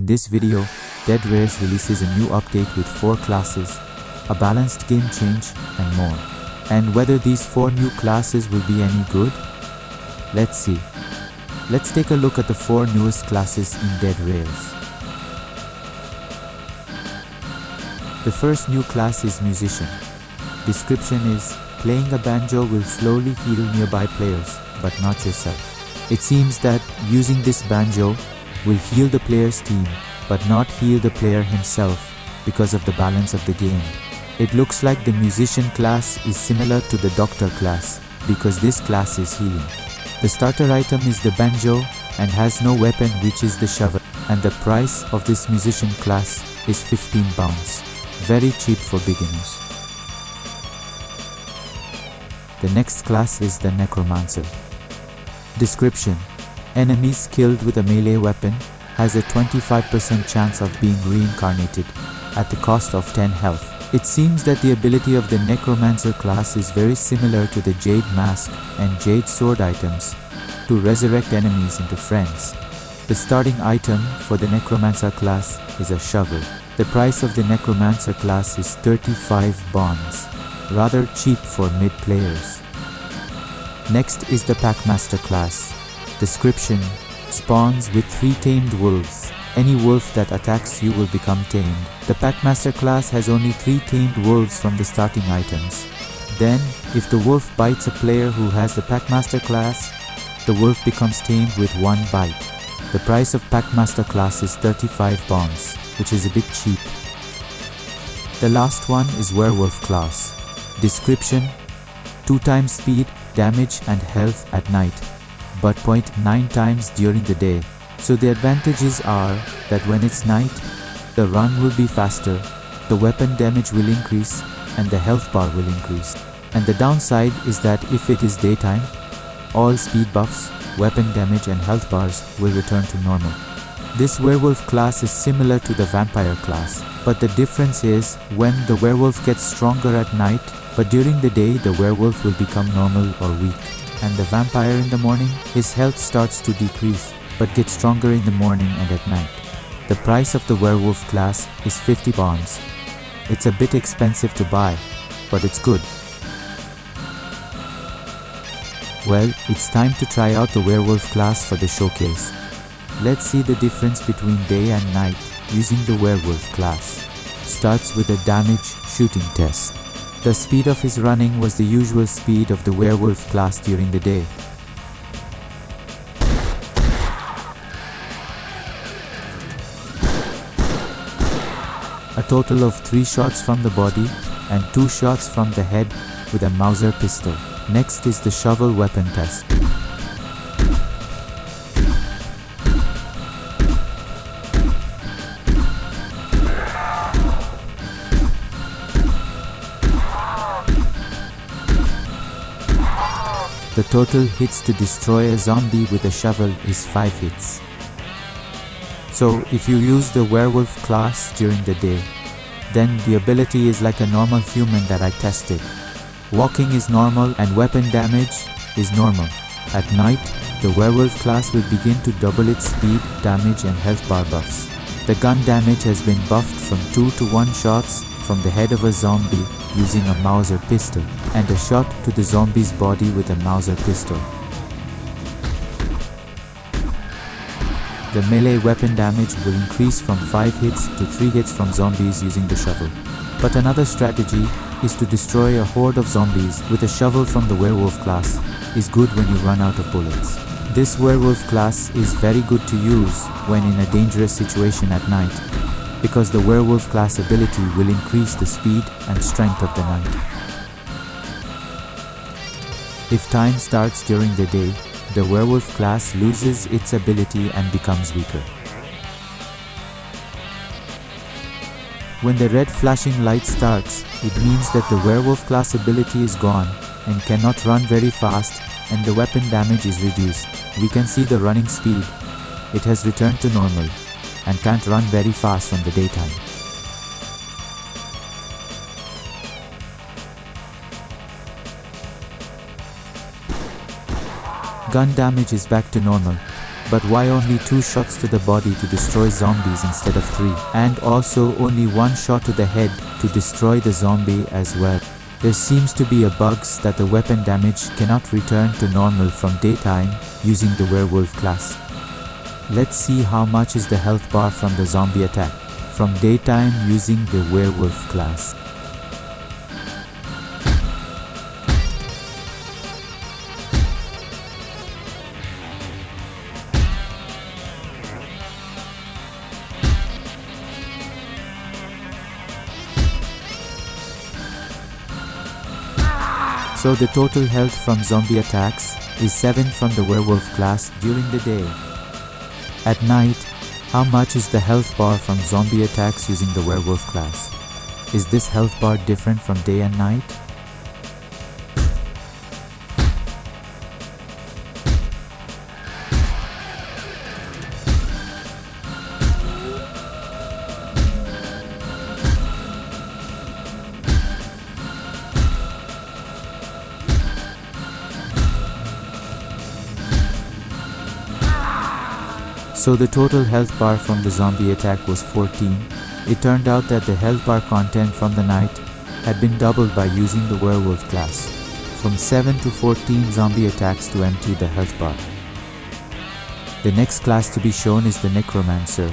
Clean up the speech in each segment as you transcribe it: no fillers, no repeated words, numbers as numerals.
In this video, Dead Rares releases a new update with 4 classes, a balanced game change, and more. And whether these 4 new classes will be any good? Let's see. Let's take a look at the 4 newest classes in Dead Rares. The first new class is Musician. Description is, playing a banjo will slowly heal nearby players, but not yourself. It seems that using this banjo will heal the player's team, but not heal the player himself because of the balance of the game. It looks like the Musician class is similar to the Doctor class, because this class is healing. The starter item is the banjo and has no weapon, which is the shovel, and the price of this Musician class is £15. Very cheap for beginners. The next class is the Necromancer. Description: enemies killed with a melee weapon has a 25% chance of being reincarnated at the cost of 10 health. It seems that the ability of the Necromancer class is very similar to the Jade Mask and Jade Sword items to resurrect enemies into friends. The starting item for the Necromancer class is a shovel. The price of the Necromancer class is 35 bonds, rather cheap for mid players. Next is the Packmaster class. Description: spawns with 3 tamed wolves. Any wolf that attacks you will become tamed. The Packmaster class has only 3 tamed wolves from the starting items. Then, if the wolf bites a player who has the Packmaster class, the wolf becomes tamed with 1 bite. The price of Packmaster class is 35 bonds, which is a bit cheap. The last one is Werewolf Class. Description: 2 times speed, damage and health at night, but 0.9 times during the day. So the advantages are that when it's night, the run will be faster, the weapon damage will increase, and the health bar will increase. And the downside is that if it is daytime, all speed buffs, weapon damage and health bars will return to normal. This Werewolf class is similar to the Vampire class, but the difference is when the werewolf gets stronger at night, but during the day the werewolf will become normal or weak. And the vampire in the morning, his health starts to decrease, but gets stronger in the morning and at night. The price of the Werewolf class is 50 bonds. It's a bit expensive to buy, but it's good. Well, it's time to try out the Werewolf class for the showcase. Let's see the difference between day and night using the Werewolf class. Starts with a damage shooting test. The speed of his running was the usual speed of the Werewolf class during the day. A total of 3 shots from the body and 2 shots from the head with a Mauser pistol. Next is the shovel weapon test. The total hits to destroy a zombie with a shovel is 5 hits. So if you use the Werewolf class during the day, then the ability is like a normal human that I tested. Walking is normal and weapon damage is normal. At night, the Werewolf class will begin to double its speed, damage and health bar buffs. The gun damage has been buffed from 2 to 1 shots from the head of a zombie using a Mauser pistol, and a shot to the zombie's body with a Mauser pistol. The melee weapon damage will increase from 5 hits to 3 hits from zombies using the shovel. But another strategy is to destroy a horde of zombies with a shovel from the Werewolf class is good when you run out of bullets. This Werewolf class is very good to use when in a dangerous situation at night, because the Werewolf class ability will increase the speed and strength of the night. If time starts during the day, the Werewolf class loses its ability and becomes weaker. When the red flashing light starts, it means that the Werewolf class ability is gone and cannot run very fast, and the weapon damage is reduced. We can see the running speed. It has returned to normal and can't run very fast from the daytime. Gun damage is back to normal, But why only 2 shots to the body to destroy zombies instead of 3? And also only 1 shot to the head to destroy the zombie as well. There seems to be a bugs that the weapon damage cannot return to normal from daytime using the Werewolf class. Let's see how much is the health bar from the zombie attack from daytime using the Werewolf class. So the total health from zombie attacks is 7 from the Werewolf class during the day. At night, how much is the health bar from zombie attacks using the Werewolf class? Is this health bar different from day and night? So the total health bar from the zombie attack was 14. It turned out that the health bar content from the night had been doubled by using the Werewolf class, from 7 to 14 zombie attacks to empty the health bar. The next class to be shown is the Necromancer,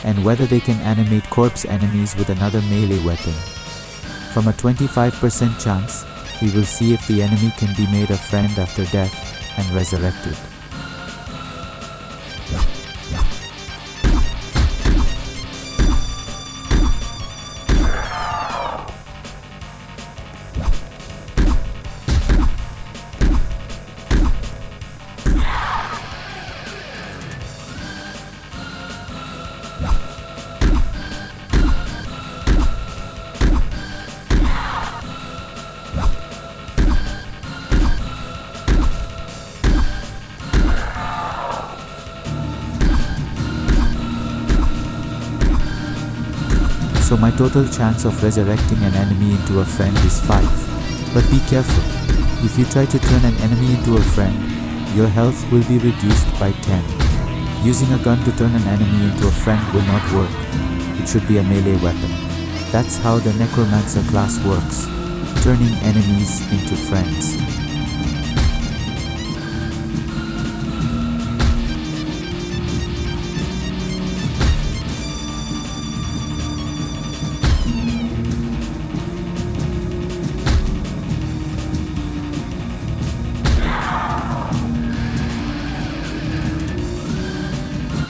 and whether they can animate corpse enemies with another melee weapon. From a 25% chance, we will see if the enemy can be made a friend after death and resurrected. So my total chance of resurrecting an enemy into a friend is 5. But be careful, if you try to turn an enemy into a friend, your health will be reduced by 10. Using a gun to turn an enemy into a friend will not work. It should be a melee weapon. That's how the Necromancer class works, turning enemies into friends.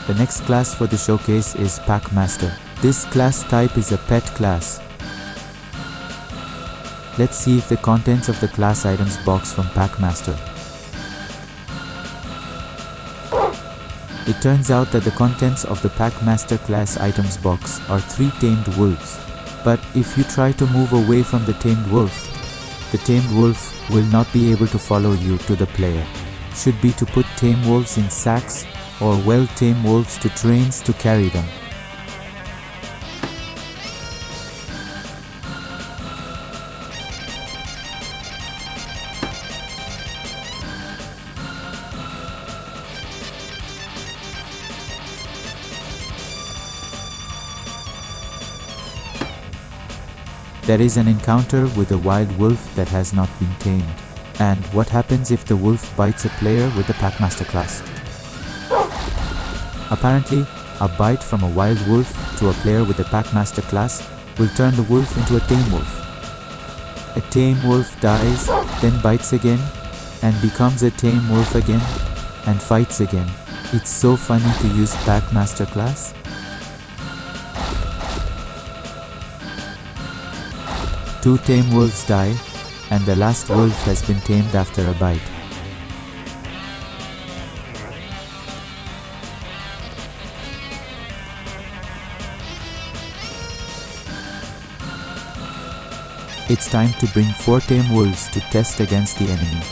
The next class for the showcase is Packmaster. This class type is a pet class. Let's see if the contents of the class items box from Packmaster. It turns out that the contents of the Packmaster class items box are 3 tamed wolves. But if you try to move away from the tamed wolf, the tamed wolf will not be able to follow you to the player. Should be to put tame wolves in sacks or well-tamed wolves to trains to carry them. There is an encounter with a wild wolf that has not been tamed. And what happens if the wolf bites a player with the Packmaster class? Apparently, a bite from a wild wolf to a player with the Packmaster class will turn the wolf into a tame wolf. A tame wolf dies, then bites again, and becomes a tame wolf again, and fights again. It's so funny to use Packmaster class. Two tame wolves die, and the last wolf has been tamed after a bite. It's time to bring 4 tame wolves to test against the enemy.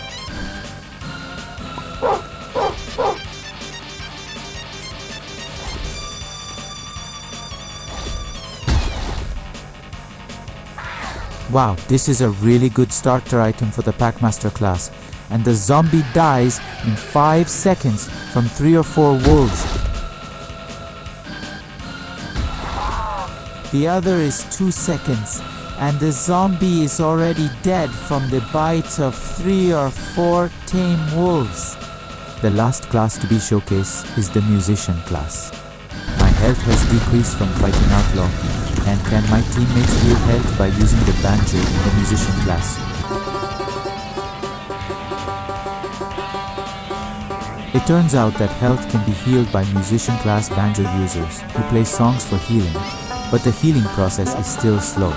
Wow, this is a really good starter item for the Packmaster class, and the zombie dies in 5 seconds from 3 or 4 wolves. The other is 2 seconds, and the zombie is already dead from the bites of 3 or 4 tame wolves. The last class to be showcased is the Musician Class. My health has decreased from fighting outlaw, and can my teammates heal health by using the banjo in the Musician Class? It turns out that health can be healed by Musician Class banjo users who play songs for healing, but the healing process is still slow.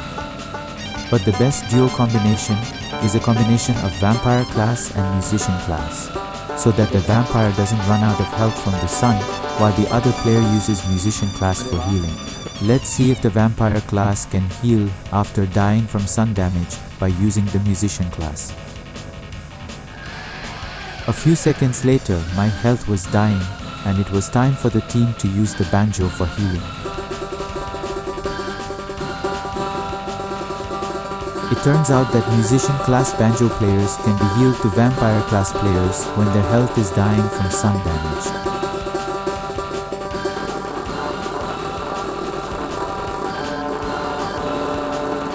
But the best duo combination is a combination of Vampire Class and Musician Class, so that the vampire doesn't run out of health from the sun while the other player uses Musician Class for healing. Let's see if the Vampire Class can heal after dying from sun damage by using the Musician Class. A few seconds later, my health was dying, and it was time for the team to use the banjo for healing. It turns out that Musician Class banjo players can be healed to Vampire Class players when their health is dying from sun damage.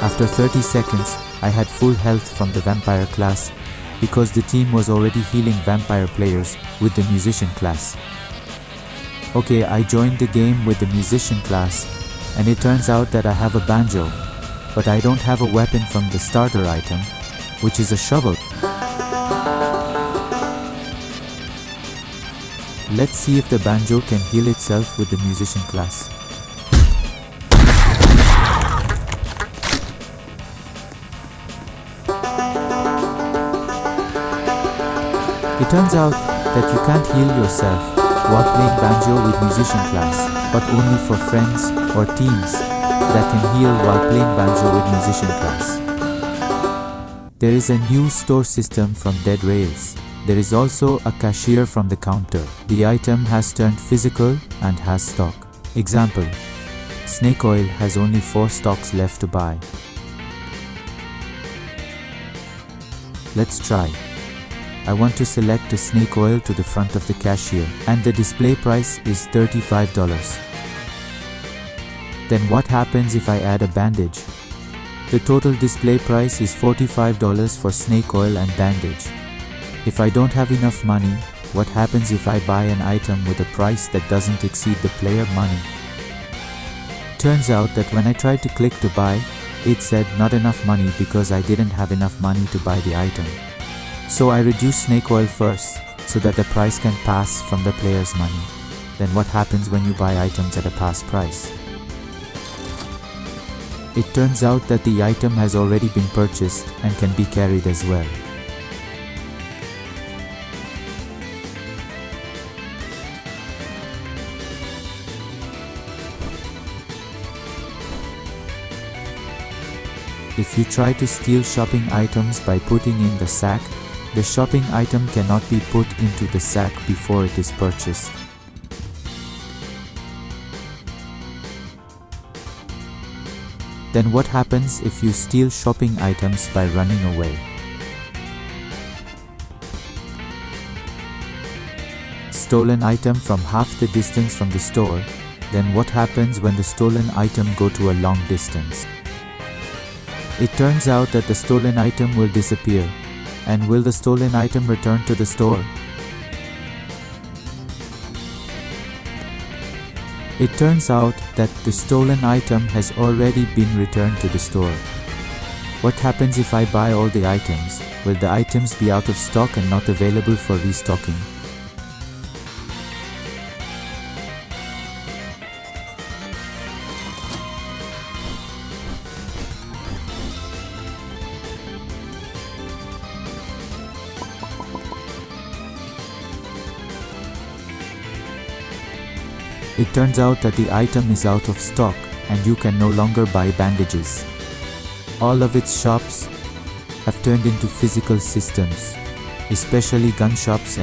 After 30 seconds, I had full health from the Vampire Class because the team was already healing Vampire players with the Musician Class. Okay, I joined the game with the Musician Class, and it turns out that I have a banjo, but I don't have a weapon from the starter item, which is a shovel. Let's see if the banjo can heal itself with the Musician Class. It turns out that you can't heal yourself while playing banjo with Musician Class, but only for friends or teams that can heal while playing banjo with Musician Class. There is a new store system from Dead Rails. There is also a cashier from the counter. The item has turned physical and has stock. Example: snake oil has only 4 stocks left to buy. Let's try. I want to select a snake oil to the front of the cashier, and the display price is $35. Then what happens if I add a bandage? The total display price is $45 for snake oil and bandage. If I don't have enough money, what happens if I buy an item with a price that doesn't exceed the player money? Turns out that when I tried to click to buy, it said not enough money because I didn't have enough money to buy the item. So I reduce snake oil first, so that the price can pass from the player's money. Then what happens when you buy items at a past price? It turns out that the item has already been purchased and can be carried as well. If you try to steal shopping items by putting in the sack, the shopping item cannot be put into the sack before it is purchased. Then what happens if you steal shopping items by running away? Stolen item from half the distance from the store. Then what happens when the stolen item go to a long distance? It turns out that the stolen item will disappear. And will the stolen item return to the store? It turns out that the stolen item has already been returned to the store. What happens if I buy all the items? Will the items be out of stock and not available for restocking? It turns out that the item is out of stock and you can no longer buy bandages. All of its shops have turned into physical systems, especially gun shops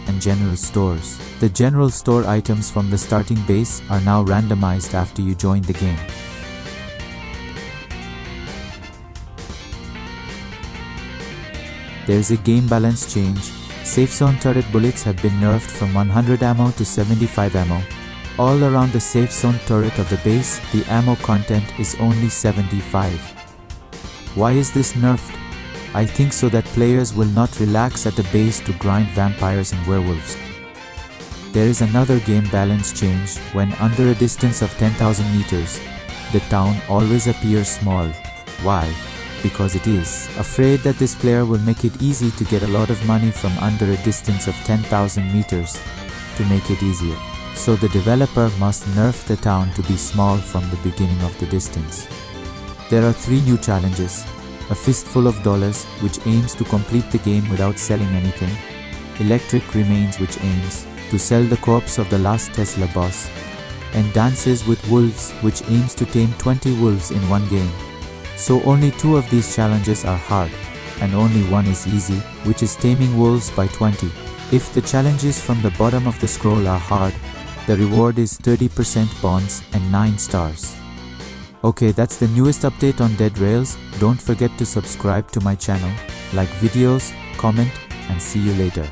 and and general stores. The general store items from the starting base are now randomized after you join the game. There is a game balance change. Safe zone turret bullets have been nerfed from 100 ammo to 75 ammo. All around the safe zone turret of the base, the ammo content is only 75. Why is this nerfed? I think so that players will not relax at the base to grind vampires and werewolves. There is another game balance change. When under a distance of 10,000 meters, the town always appears small. Why? Because it is afraid that this player will make it easy to get a lot of money from under a distance of 10,000 meters to make it easier. So the developer must nerf the town to be small from the beginning of the distance. There are 3 new challenges. A fistful of dollars, which aims to complete the game without selling anything. Electric remains, which aims to sell the corpse of the last Tesla boss. And dances with wolves, which aims to tame 20 wolves in one game. So only 2 of these challenges are hard, and only one is easy, which is taming wolves by 20. If the challenges from the bottom of the scroll are hard, the reward is 30% bonds and 9 stars. Okay, that's the newest update on Dead Rails. Don't forget to subscribe to my channel, like videos, comment, and see you later.